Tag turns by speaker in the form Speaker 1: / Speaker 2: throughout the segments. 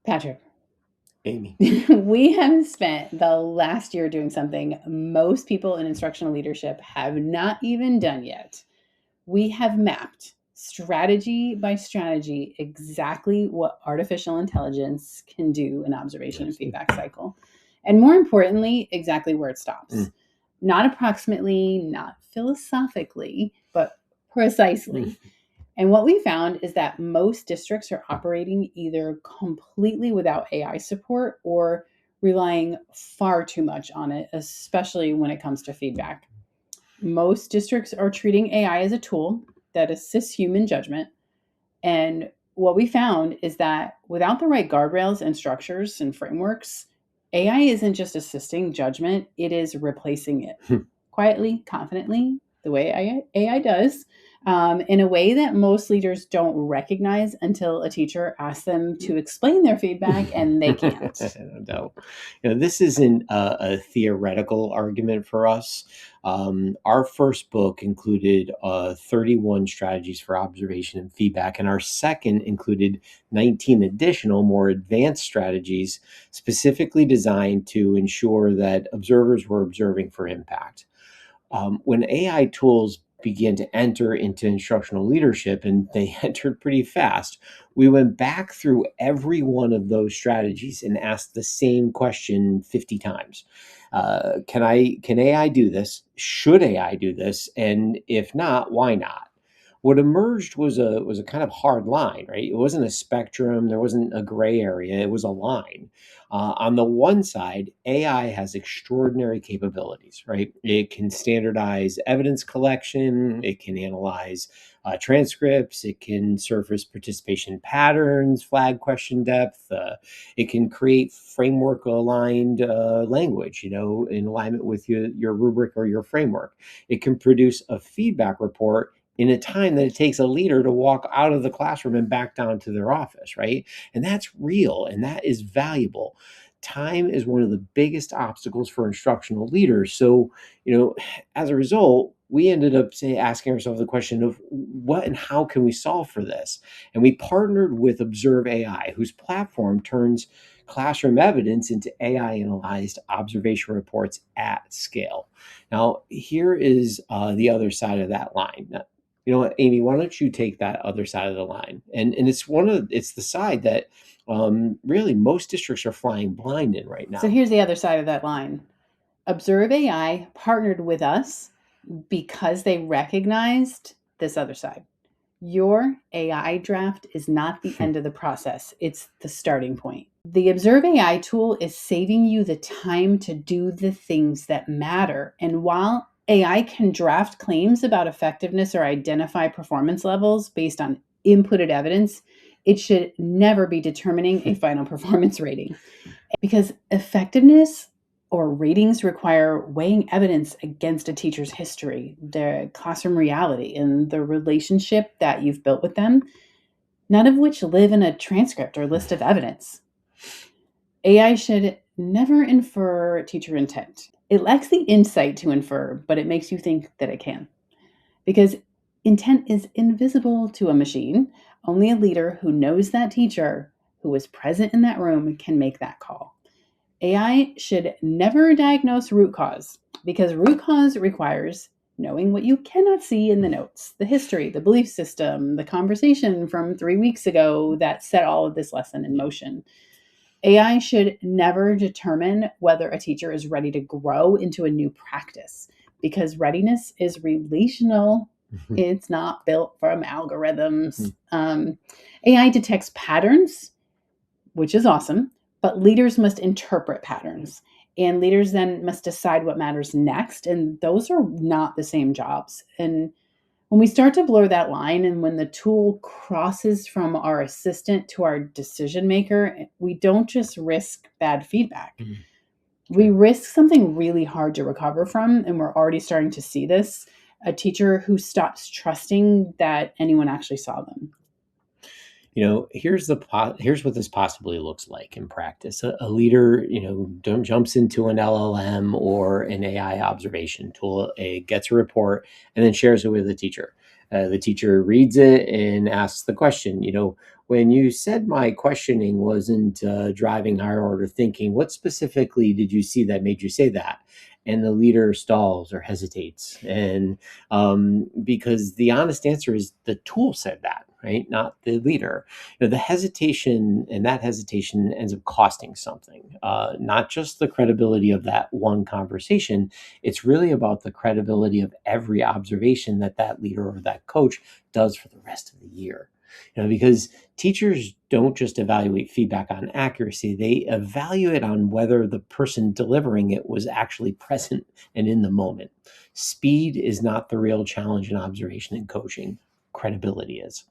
Speaker 1: Patrick,
Speaker 2: Amy.
Speaker 1: we have spent the last year doing something most people in instructional leadership have not even done yet. We have mapped strategy by strategy exactly what artificial intelligence can do in observation and feedback cycle. And more importantly, exactly where it stops. Not approximately, not philosophically, but precisely. And what we found is that most districts are operating either completely without AI support or relying far too much on it, especially when it comes to feedback. Most districts are treating AI as a tool that assists human judgment. And what we found is that without the right guardrails and structures and frameworks, AI isn't just assisting judgment, it is replacing it quietly, confidently, the way AI does, in a way that most leaders don't recognize until a teacher asks them to explain their feedback and they can't.
Speaker 2: No, this isn't a theoretical argument for us. Our first book included 31 strategies for observation and feedback, and our second included 19 additional, more advanced strategies specifically designed to ensure that observers were observing for impact. When AI tools began to enter into instructional leadership, and they entered pretty fast, we went back through every one of those strategies and asked the same question 50 times. Can AI do this? Should AI do this? And if not, why not? What emerged was a kind of hard line, right? It wasn't a spectrum. There wasn't a gray area. It was a line. On the one side, AI has extraordinary capabilities, right? It can standardize evidence collection. It can analyze transcripts. It can surface participation patterns, flag question depth. It can create framework aligned language, in alignment with your rubric or your framework. It can produce a feedback report in a time that it takes a leader to walk out of the classroom and back down to their office, right? And that's real and that is valuable. Time is one of the biggest obstacles for instructional leaders. So, as a result, we ended up asking ourselves the question of what and how can we solve for this? And we partnered with Observe AI, whose platform turns classroom evidence into AI analyzed observation reports at scale. Now, here is the other side of that line. Now, you know what, Amy, why don't you take that other side of the line? And it's the side that really most districts are flying blind in right now.
Speaker 1: So here's the other side of that line. Observe AI partnered with us because they recognized this other side. Your AI draft is not the end of the process, it's the starting point. The Observe AI tool is saving you the time to do the things that matter. And while AI can draft claims about effectiveness or identify performance levels based on inputted evidence, it should never be determining a final performance rating. Because effectiveness or ratings require weighing evidence against a teacher's history, their classroom reality, and the relationship that you've built with them, none of which live in a transcript or list of evidence. AI should never infer teacher intent. It lacks the insight to infer, but it makes you think that it can. Because intent is invisible to a machine. Only a leader who knows that teacher, who was present in that room, can make that call. AI should never diagnose root cause because root cause requires knowing what you cannot see in the notes, the history, the belief system, the conversation from 3 weeks ago that set all of this lesson in motion. AI should never determine whether a teacher is ready to grow into a new practice because readiness is relational. It's not built from algorithms. AI detects patterns, which is awesome, but leaders must interpret patterns. And leaders then must decide what matters next. And those are not the same jobs. And when we start to blur that line and when the tool crosses from our assistant to our decision maker, we don't just risk bad feedback. We risk something really hard to recover from. And we're already starting to see this, a teacher who stops trusting that anyone actually saw them.
Speaker 2: Here's what this possibly looks like in practice. A leader, jumps into an LLM or an AI observation tool, gets a report, and then shares it with the teacher. The teacher reads it and asks the question, when you said my questioning wasn't driving higher order thinking, what specifically did you see that made you say that? And the leader stalls or hesitates. And because the honest answer is the tool said that, right? Not the leader. The hesitation, and that hesitation ends up costing something, not just the credibility of that one conversation. It's really about the credibility of every observation that that leader or that coach does for the rest of the year. Because teachers don't just evaluate feedback on accuracy, they evaluate on whether the person delivering it was actually present and in the moment. Speed is not the real challenge in observation and coaching, credibility is.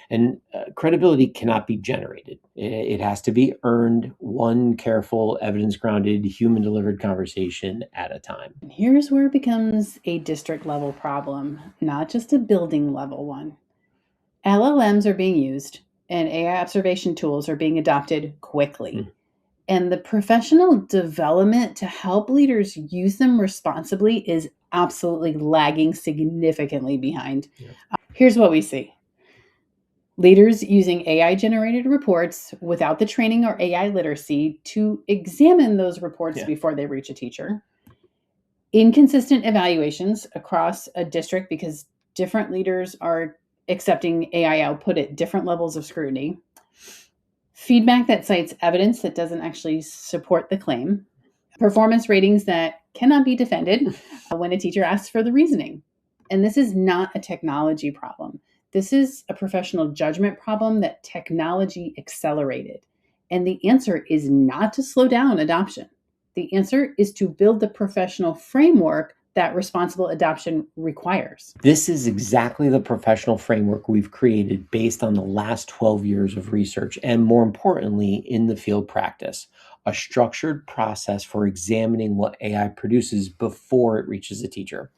Speaker 2: And credibility cannot be generated. It has to be earned, one careful, evidence grounded, human delivered conversation at a time.
Speaker 1: Here's where it becomes a district level problem, not just a building level one. LLMs are being used and AI observation tools are being adopted quickly. And the professional development to help leaders use them responsibly is absolutely lagging significantly behind.
Speaker 2: Yeah.
Speaker 1: Here's what we see: leaders using AI generated reports without the training or AI literacy to examine those reports before they reach a teacher. Inconsistent evaluations across a district because different leaders are accepting AI output at different levels of scrutiny. Feedback that cites evidence that doesn't actually support the claim. Performance ratings that cannot be defended when a teacher asks for the reasoning. And this is not a technology problem. This is a professional judgment problem that technology accelerated. And the answer is not to slow down adoption. The answer is to build the professional framework that responsible adoption requires.
Speaker 2: This is exactly the professional framework we've created based on the last 12 years of research and, more importantly, in the field practice. A structured process for examining what AI produces before it reaches a teacher.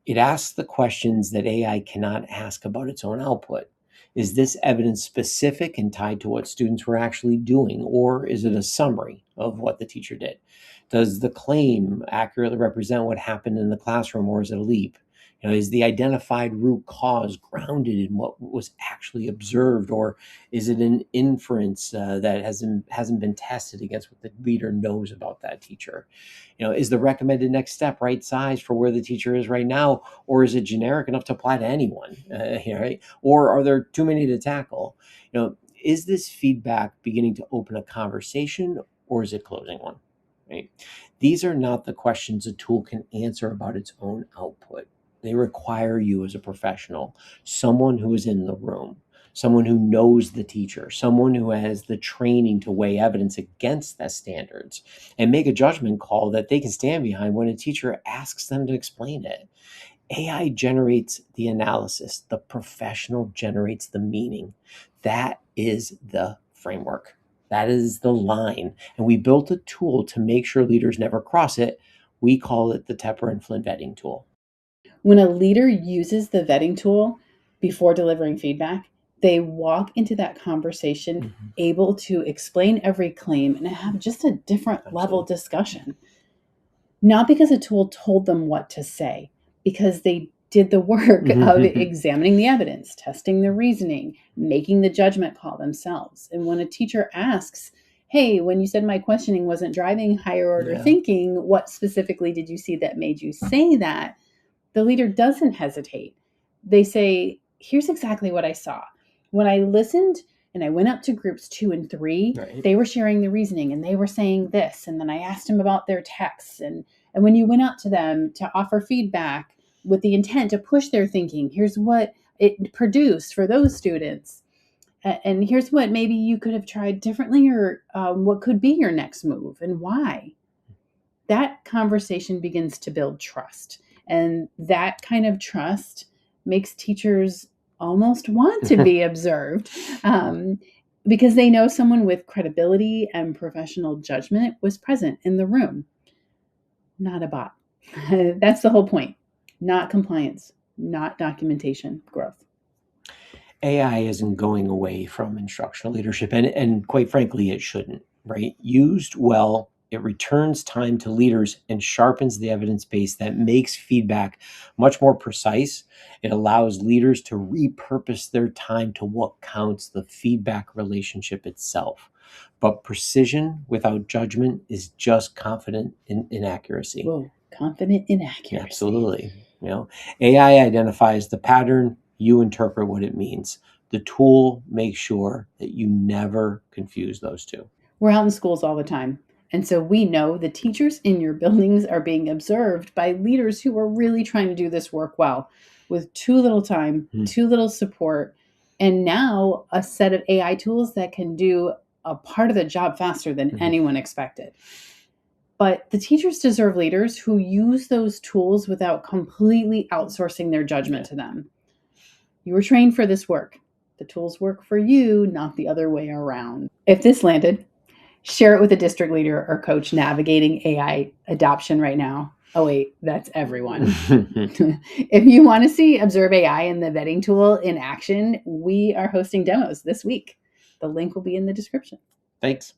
Speaker 2: It asks the questions that AI cannot ask about its own output. Is this evidence specific and tied to what students were actually doing, or is it a summary of what the teacher did? Does the claim accurately represent what happened in the classroom, or is it a leap? Is the identified root cause grounded in what was actually observed, or is it an inference that hasn't been tested against what the leader knows about that teacher? Is the recommended next step right size for where the teacher is right now, or is it generic enough to apply to anyone? Right? Or are there too many to tackle? Is this feedback beginning to open a conversation, or is it closing one? Right? These are not the questions a tool can answer about its own output. They require you as a professional, someone who is in the room, someone who knows the teacher, someone who has the training to weigh evidence against the standards and make a judgment call that they can stand behind when a teacher asks them to explain it. AI generates the analysis, the professional generates the meaning. That is the framework. That is the line. And we built a tool to make sure leaders never cross it. We call it the Tepper and Flynn Vetting Tool.
Speaker 1: When a leader uses the vetting tool before delivering feedback, they walk into that conversation able to explain every claim and have just a different level discussion. Not because a tool told them what to say, because they did the work of examining the evidence, testing the reasoning, making the judgment call themselves. And when a teacher asks, hey, when you said my questioning wasn't driving higher order thinking, what specifically did you see that made you say that? The leader doesn't hesitate. They say, here's exactly what I saw. When I listened and I went up to groups 2 and 3, they were sharing the reasoning and they were saying this. And then I asked them about their texts. And when you went up to them to offer feedback with the intent to push their thinking, here's what it produced for those students. And here's what maybe you could have tried differently, or what could be your next move and why. That conversation begins to build trust. And that kind of trust makes teachers almost want to be observed, because they know someone with credibility and professional judgment was present in the room, not a bot. That's the whole point. Not compliance, not documentation, growth.
Speaker 2: AI isn't going away from instructional leadership, and quite frankly, it shouldn't, right? Used well, It returns time to leaders and sharpens the evidence base that makes feedback much more precise. It allows leaders to repurpose their time to what counts, the feedback relationship itself. But precision without judgment is just confident in inaccuracy.
Speaker 1: Whoa, confident inaccuracy.
Speaker 2: Absolutely. AI identifies the pattern, you interpret what it means. The tool makes sure that you never confuse those two.
Speaker 1: We're out in schools all the time. And so we know the teachers in your buildings are being observed by leaders who are really trying to do this work well with too little time, too little support, and now a set of AI tools that can do a part of the job faster than anyone expected. But the teachers deserve leaders who use those tools without completely outsourcing their judgment to them. You were trained for this work. The tools work for you, not the other way around. If this landed, share it with a district leader or coach navigating AI adoption right now. Oh, wait, that's everyone. If you want to see Observe AI and the vetting tool in action, we are hosting demos this week. The link will be in the description.
Speaker 2: Thanks.